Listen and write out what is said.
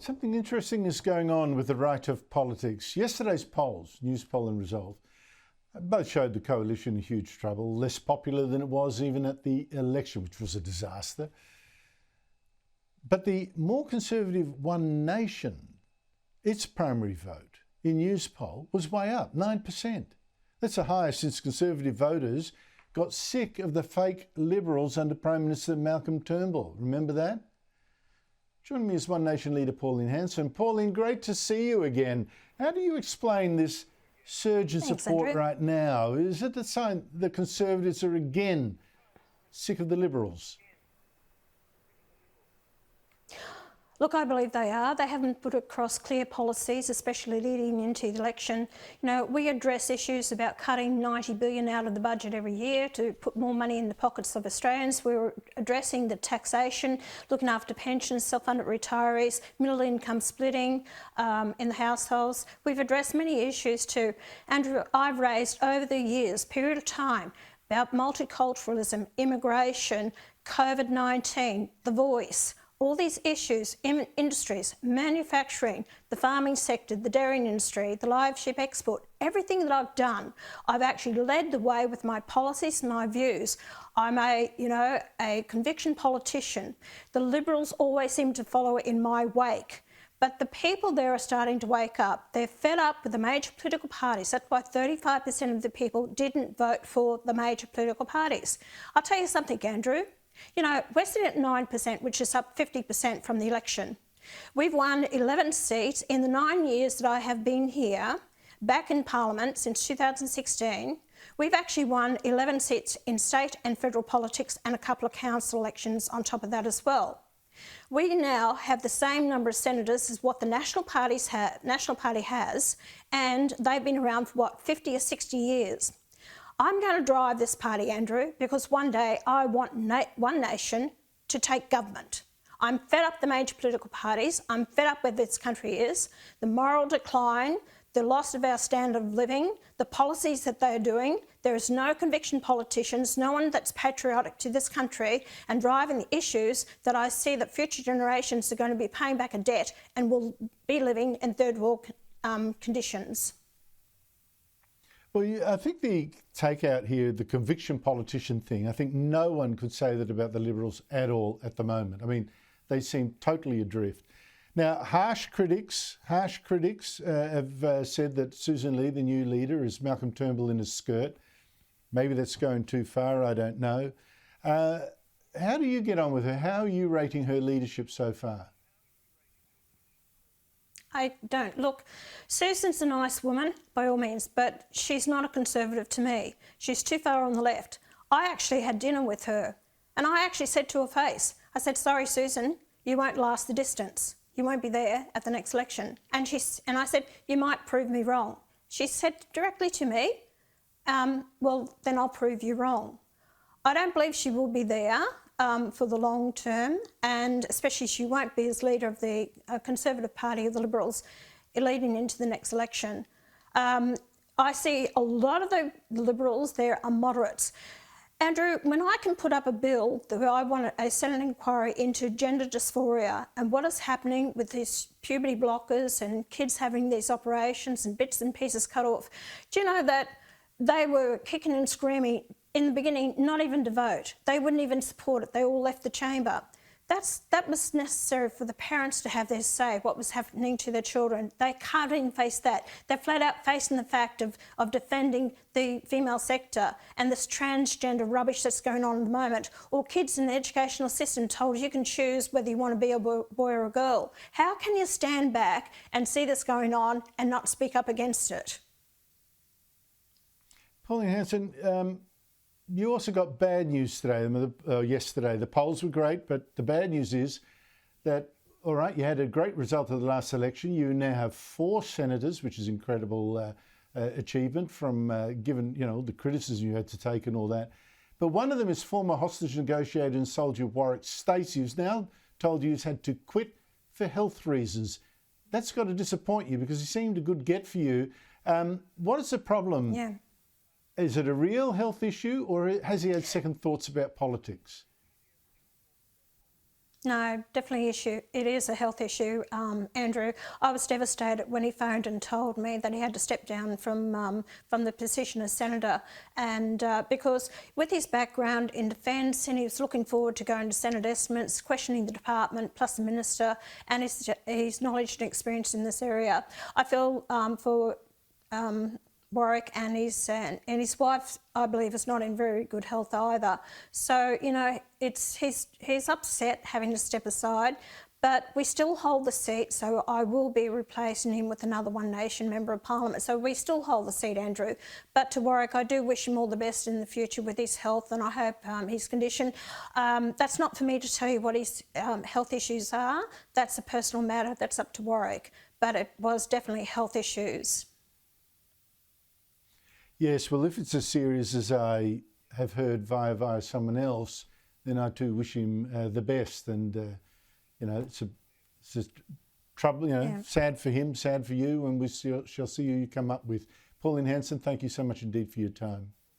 Something interesting is going on with the right of politics. Yesterday's polls, Newspoll and Resolve, both showed the coalition in huge trouble, less popular than it was even at the election, which was a disaster. But the more conservative One Nation, its primary vote in Newspoll was way up, 9%. That's the highest since conservative voters got sick of the fake Liberals under Prime Minister Malcolm Turnbull. Remember that? Joining me is One Nation leader Pauline Hanson. Pauline, great to see you again. How do you explain this surge in support right now? Is it the sign the Conservatives are again sick of the Liberals? Look, I believe they are. They haven't put across clear policies, especially leading into the election. You know, we address issues about cutting $90 billion out of the budget every year to put more money in the pockets of Australians. We're addressing the taxation, looking after pensions, self-funded retirees, middle income splitting in the households. We've addressed many issues too. Andrew, I've raised over the years, period of time, about multiculturalism, immigration, COVID-19, the voice, all these issues in industries, manufacturing, the farming sector, the dairy industry, the live sheep export, everything that I've done, I've actually led the way with my policies and my views. I'm a conviction politician. The Liberals always seem to follow in my wake. But the people there are starting to wake up. They're fed up with the major political parties. That's why 35% of the people didn't vote for the major political parties. I'll tell you something, Andrew. You know, we're sitting at 9%, which is up 50% from the election. We've won 11 seats in the 9 years that I have been here, back in Parliament since 2016. We've actually won 11 seats in state and federal politics and a couple of council elections on top of that as well. We now have the same number of senators as what the National Party has, and they've been around for, 50 or 60 years. I'm going to drive this party, Andrew, because one day I want One Nation to take government. I'm fed up the major political parties. I'm fed up where this country is, the moral decline, the loss of our standard of living, the policies that they're doing. There is no conviction politicians, no one that's patriotic to this country and driving the issues that I see that future generations are going to be paying back a debt and will be living in third world conditions. Well, I think the takeout here, the conviction politician thing, I think no one could say that about the Liberals at all at the moment. I mean, they seem totally adrift. Now, harsh critics have said that Sussan Ley, the new leader, is Malcolm Turnbull in his skirt. Maybe that's going too far, I don't know. How do you get on with her? How are you rating her leadership so far? I don't. Look, Susan's a nice woman, by all means, but she's not a Conservative to me. She's too far on the left. I actually had dinner with her, and I actually said to her face, I said, sorry, Susan, you won't last the distance. You won't be there at the next election. And I said, you might prove me wrong. She said directly to me, well, then I'll prove you wrong. I don't believe she will be there for the long term, and especially she won't be as leader of the Conservative Party of the Liberals leading into the next election. I see a lot of the Liberals there are moderates. Andrew, when I can put up a bill that I want a Senate inquiry into gender dysphoria and what is happening with these puberty blockers and kids having these operations and bits and pieces cut off, do you know that they were kicking and screaming in the beginning, not even to vote. They wouldn't even support it. They all left the chamber. That was necessary for the parents to have their say, what was happening to their children. They can't even face that. They're flat out facing the fact of defending the female sector and this transgender rubbish that's going on at the moment, or kids in the educational system told you can choose whether you want to be a boy or a girl. How can you stand back and see this going on and not speak up against it? Pauline Hanson, you also got bad news today, yesterday. The polls were great, but the bad news is that, all right, you had a great result of the last election. You now have 4 senators, which is incredible achievement from given, the criticism you had to take and all that. But one of them is former hostage negotiator and soldier Warwick Stacey, who's now told you he's had to quit for health reasons. That's got to disappoint you because he seemed a good get for you. What is the problem? Yeah. Is it a real health issue or has he had second thoughts about politics? No, definitely issue. It is a health issue, Andrew. I was devastated when he phoned and told me that he had to step down from the position as senator, and because with his background in defence, and he was looking forward to going to Senate estimates, questioning the department plus the minister, and his knowledge and experience in this area. I feel for Warwick and his wife, I believe, is not in very good health either. So, you know, he's upset having to step aside, but we still hold the seat, so I will be replacing him with another One Nation Member of Parliament. So we still hold the seat, Andrew. But to Warwick, I do wish him all the best in the future with his health, and I hope his condition. That's not for me to tell you what his health issues are. That's a personal matter. That's up to Warwick. But it was definitely health issues. Yes, well, if it's as serious as I have heard via someone else, then I too wish him the best. And, you know, it's just trouble, you know, Yeah. sad for him, sad for you, and we shall see who you come up with. Pauline Hanson, thank you so much indeed for your time.